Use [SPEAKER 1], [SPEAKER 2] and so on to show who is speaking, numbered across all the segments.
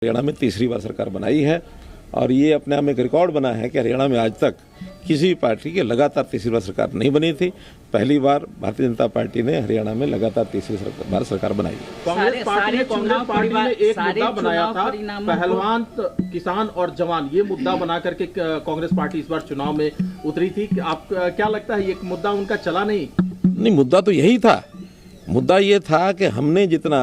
[SPEAKER 1] हरियाणा में तीसरी बार सरकार बनाई है और ये अपने आप में एक रिकॉर्ड बना है कि हरियाणा में आज तक किसी भी पार्टी की लगातार तीसरी बार सरकार नहीं बनी थी। पहली बार भारतीय जनता पार्टी ने हरियाणा में लगातार तीसरी बार सरकार बनाई।
[SPEAKER 2] कांग्रेस पार्टी ने एक मुद्दा बनाया था, पहलवान किसान और जवान, ये मुद्दा बना करके कांग्रेस पार्टी इस बार चुनाव में उतरी थी। आप क्या लगता है ये मुद्दा उनका चला नहीं?
[SPEAKER 1] मुद्दा तो यही था। मुद्दा ये था कि हमने जितना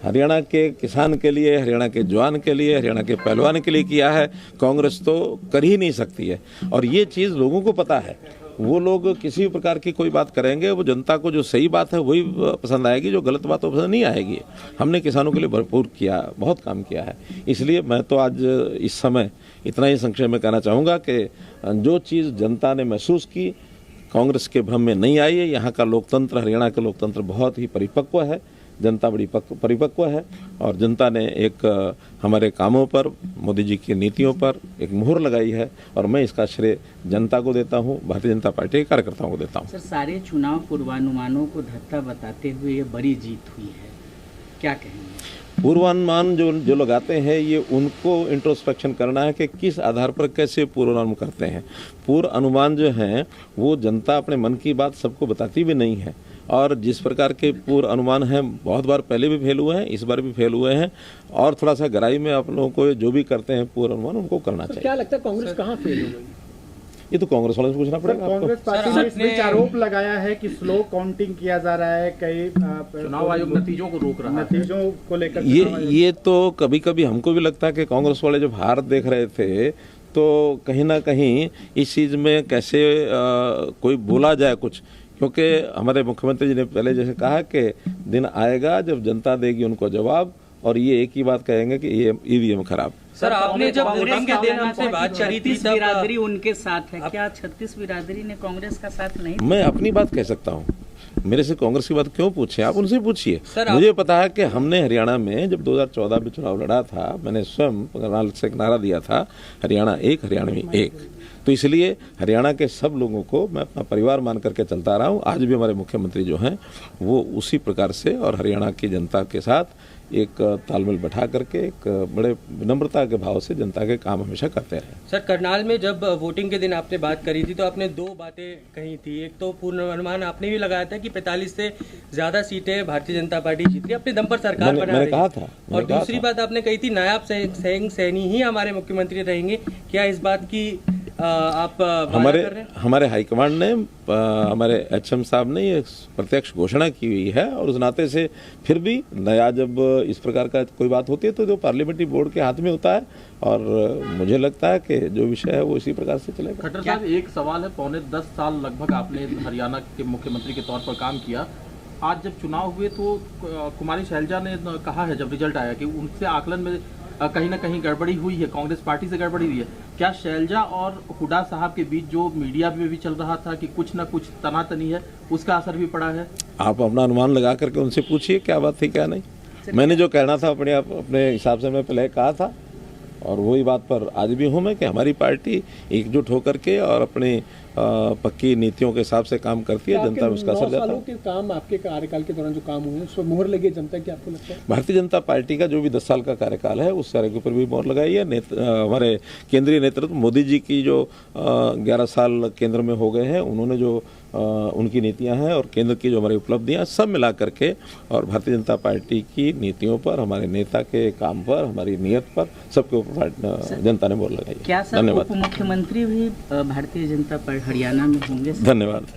[SPEAKER 1] हरियाणा के किसान के लिए, हरियाणा के जवान के लिए, हरियाणा के पहलवान के लिए किया है, कांग्रेस तो कर ही नहीं सकती है। और ये चीज़ लोगों को पता है। वो लोग किसी भी प्रकार की कोई बात करेंगे, वो जनता को जो सही बात है वही पसंद आएगी, जो गलत बात है पसंद नहीं आएगी। हमने किसानों के लिए भरपूर किया, बहुत काम किया है। इसलिए मैं तो आज इस समय इतना ही संक्षेप में कहना चाहूँगा कि जो चीज़ जनता ने महसूस की, कांग्रेस के भ्रम में नहीं आई है। यहाँ का लोकतंत्र, हरियाणा का लोकतंत्र बहुत ही परिपक्व है, जनता बड़ी परिपक्व है और जनता ने एक हमारे कामों पर, मोदी जी की नीतियों पर एक मुहर लगाई है और मैं इसका श्रेय जनता को देता हूं, भारतीय जनता पार्टी के कार्यकर्ताओं को देता हूं।
[SPEAKER 3] सर, सारे चुनाव पूर्वानुमानों को धत्ता बताते हुए ये बड़ी जीत हुई है, क्या कहेंगे?
[SPEAKER 1] पूर्वानुमान जो लगाते हैं, ये उनको इंट्रोस्पेक्शन करना है कि किस आधार पर कैसे पूर्वानुमान करते हैं। पूर्व अनुमान जो हैं वो जनता अपने मन की बात सबको बताती भी नहीं है और जिस प्रकार के पूर्व अनुमान हैं बहुत बार पहले भी फेल हुए हैं, इस बार भी फेल हुए हैं और थोड़ा सा गहराई में आप लोगों को जो भी करते हैं पूर्व अनुमान उनको करना चाहिए।
[SPEAKER 2] क्या लगता है कांग्रेस कहाँ फेल हो गई?
[SPEAKER 1] ये तो कांग्रेस वालों से पूछना पड़ेगा।
[SPEAKER 4] कांग्रेस पार्टी ने इस बीच आरोप लगाया है कि स्लो काउंटिंग किया जा रहा है, कई
[SPEAKER 2] चुनाव आयोग नतीजों को रोक रहा है,
[SPEAKER 4] नतीजों को लेकर।
[SPEAKER 1] ये तो कभी कभी हमको भी लगता है कि कांग्रेस वाले जब हार देख रहे थे तो कहीं ना कहीं इस चीज़ में कैसे कोई बोला जाए कुछ, क्योंकि हमारे मुख्यमंत्री जी ने पहले जैसे कहा कि दिन आएगा जब जनता देगी उनको जवाब और ये एक ही बात कहेंगे कि ये ईवीएम खराब।
[SPEAKER 3] सर, आपने जब वोटिंग के दिन हमसे बात करी थी तब बिरादरी उनके साथ है, क्या 36 बिरादरी ने कांग्रेस का साथ नहीं?
[SPEAKER 1] मैं अपनी बात कह सकता हूँ, मेरे से कांग्रेस की बात क्यों पूछे? आप उनसे पूछिए। मुझे पता है कि हमने हरियाणा में जब 2014 में चुनाव लड़ा था, मैंने स्वयं से एक नारा दिया था, हरियाणा एक, हरियाणवी एक। तो इसलिए हरियाणा के सब लोगों को मैं अपना परिवार मान करके चलता रहा हूँ। आज भी हमारे मुख्यमंत्री जो हैं वो उसी प्रकार से और हरियाणा की जनता के साथ एक तालमेल बैठा करके एक बड़े विनम्रता के भाव से जनता के काम हमेशा करते रहे।
[SPEAKER 5] सर, करनाल में जब वोटिंग के दिन आपने बात करी थी तो आपने दो बातें कही थी। एक तो पूर्वानुमान आपने भी लगाया था कि 45 से ज्यादा सीटें भारतीय जनता पार्टी जीत रही, अपने दम पर सरकार बना रही।
[SPEAKER 1] कहा था।
[SPEAKER 5] और दूसरी बात आपने कही थी नायब सैनी ही हमारे मुख्यमंत्री रहेंगे। क्या इस बात की आप
[SPEAKER 1] हमारे हाईकमांड ने, हमारे एचएम साहब ने ये प्रत्यक्ष घोषणा की हुई है और उस नाते से फिर भी नया जब इस प्रकार का कोई बात होती है तो जो पार्लियामेंट्री बोर्ड के हाथ में होता है और मुझे लगता है कि जो विषय है वो इसी प्रकार से चलेगा।
[SPEAKER 2] खट्टर साहब, एक सवाल है, पौने 10 साल लगभग आपने हरियाणा के मुख्यमंत्री के तौर पर काम किया। आज जब चुनाव हुए तो कुमारी शैलजा ने कहा है जब रिजल्ट आया कि उनसे आकलन में कहीं ना कहीं गड़बड़ी हुई है, कांग्रेस पार्टी से गड़बड़ी हुई है। क्या शैलजा और हुड्डा साहब के बीच जो मीडिया में भी चल रहा था कि कुछ ना कुछ तनातनी है, उसका असर भी पड़ा है?
[SPEAKER 1] आप अपना अनुमान लगा करके उनसे पूछिए क्या बात थी क्या नहीं। मैंने जो कहना था अपने हिसाब से मैं पहले कहा था और वही बात पर आज भी हूँ मैं कि हमारी पार्टी एकजुट होकर के और अपनी पक्की नीतियों के हिसाब से काम करती है। जनता में उसका असर जाता है।
[SPEAKER 4] काम आपके कार्यकाल के दौरान जो काम हुए उस पर मोहर लगी जनता की, आपको लगता है?
[SPEAKER 1] भारतीय जनता पार्टी का जो भी 10 साल का कार्यकाल है उस सारे के ऊपर भी मोहर लगाई है। हमारे केंद्रीय नेतृत्व मोदी जी की जो 11 साल केंद्र में हो गए हैं, उन्होंने जो उनकी नीतियां हैं और केंद्र की जो हमारी उपलब्धियां सब मिला करके और भारतीय जनता पार्टी की नीतियों पर, हमारे नेता के काम पर, हमारी नीयत पर, सबके ऊपर जनता ने मोहर लगाई है।
[SPEAKER 3] क्या सर उप मुख्यमंत्री भी भारतीय जनता पार्टी हरियाणा में होंगे?
[SPEAKER 1] धन्यवाद।